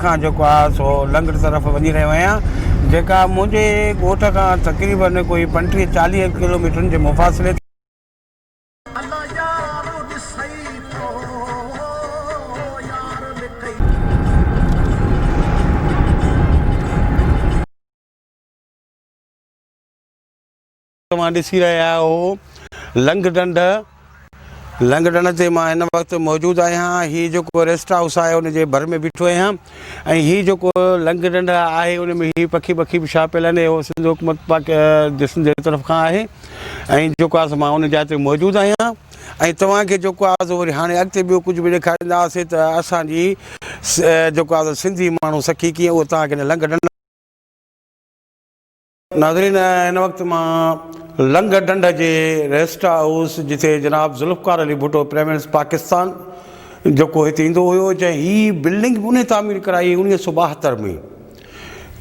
खां जेको आहे सो लंगर तरफ़ वञी रहियो आहियां, जेका मुंहिंजे ॻोठ खां तक़रीबन कोई 35-40 किलोमीटरनि जे मुफ़ासिले तव्हां ॾिसी रहिया आहियो लंग ढंढ ते मां हिन वक़्तु मौजूदु आहियां। हीउ जेको रेस्ट हाउस आहे उनजे भर में बीठो आहियां ऐं हीउ जेको लंग ढंढ आहे उन में हीउ पखी बि छा पियल आहिनि, उहो सिंध हुकूमत पाक जिस्म जे तरफ़ खां आहे ऐं जेको आहे मां उन जाइ ते मौजूदु आहियां। ऐं तव्हांखे जेको आहे सो वरी हाणे अॻिते ॿियो कुझु बि ॾेखारींदासीं त असांजी जेको आहे सिंधी माण्हू सखी कीअं उहो तव्हांखे लंग ढंढ। नाज़रीन, हिन वक़्तु मां लंग ढंढ जे रेस्ट हाउस जिथे जनाब ज़ुल्फ़कार अली भुट्टो प्रेमियर्स पाकिस्तान जेको हिते ईंदो हुयो, जंहिं हीअ बिल्डिंग उन तामीर कराई 1972 में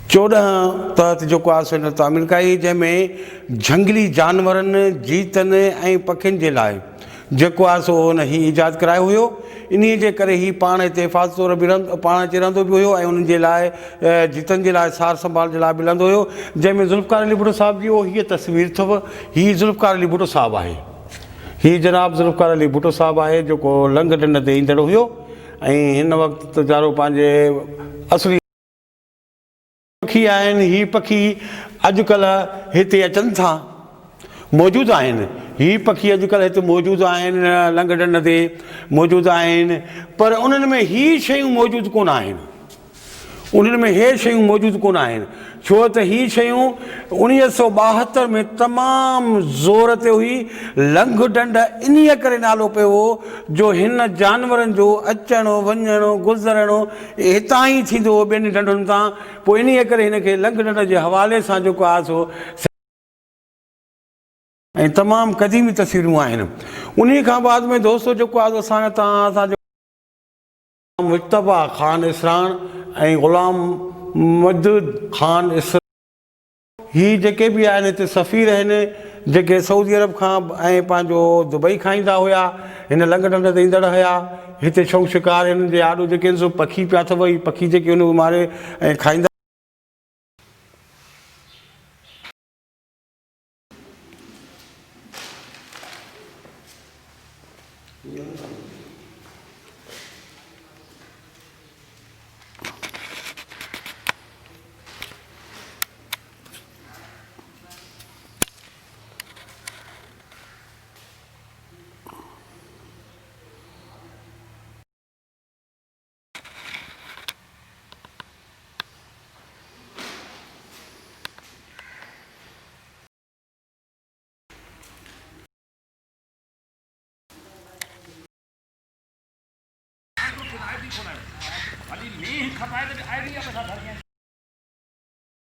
14 तहत जेको आहे सो हिन तामीर कई, जंहिंमें झंगली जानवरनि जीतनि ऐं पखियुनि जे लाइ जेको आहे सो हुन हीउ ईजाद करायो हुयो। इन जे करे हीउ पाण हिते हिफ़ाज़त तौर बि पाण अची रहंदो बि हुयो ऐं उन्हनि जे लाइ जीतनि जे लाइ सार संभाल जे लाइ बि रहंदो हुयो, जंहिंमें ज़ुल्फ़कार अली भुट्टो साहिब जी उहो हीअ तस्वीर अथव। हीअ ज़ुल्फ़कार अली भुट्टो साहिबु आहे, हीअ जनाब ज़ुल्फ़कार अली भुट्टो साहिबु आहे जेको लंग ढंढ ते ईंदड़ हुयो ऐं हिन वक़्तु वीचारो पंहिंजे असली पखी आहिनि। हीअ पखी अॼुकल्ह हिते अचनि था, मौजूदु आहिनि। हीअ पखी अॼुकल्ह हिते मौजूदु आहिनि, लंग ढंढ ते मौजूदु आहिनि, पर उन्हनि में हीअ शयूं मौजूदु कोन आहिनि। उन्हनि में हे शयूं मौजूदु कोन आहिनि, छो त हीअ शयूं 1972 में तमामु ज़ोर ते हुई। लंग ढंढ इन्हीअ करे नालो पियो हो जो हिन जानवरनि जो अचणु वञणु गुज़रणु हितां ई थींदो हो ॿियनि ढंढुनि तां। पोइ इन्हीअ करे हिनखे लंग ढंढ जे हवाले सां जेको आहे सो ऐं तमामु क़दीमी तस्वीरूं आहिनि। उन खां बाद में दोस्तो जेको आहे असांजो मुश्तबा ख़ान इसरान ऐं ग़ुलाम मदूद ख़ान इसरान, हीअ जेके बि आहिनि हिते सफ़ीर आहिनि, जेके सऊदी अरब खां ऐं पंहिंजो दुबई खां ईंदा हुया, हिन लंग ढंढ ते ईंदड़ हुया। हिते शौक़ शिकार हिननि जे आॾो जेके आहिनि सो पखी पिया अथव, हीअ पखी जेके उन मारे ऐं खाईंदा।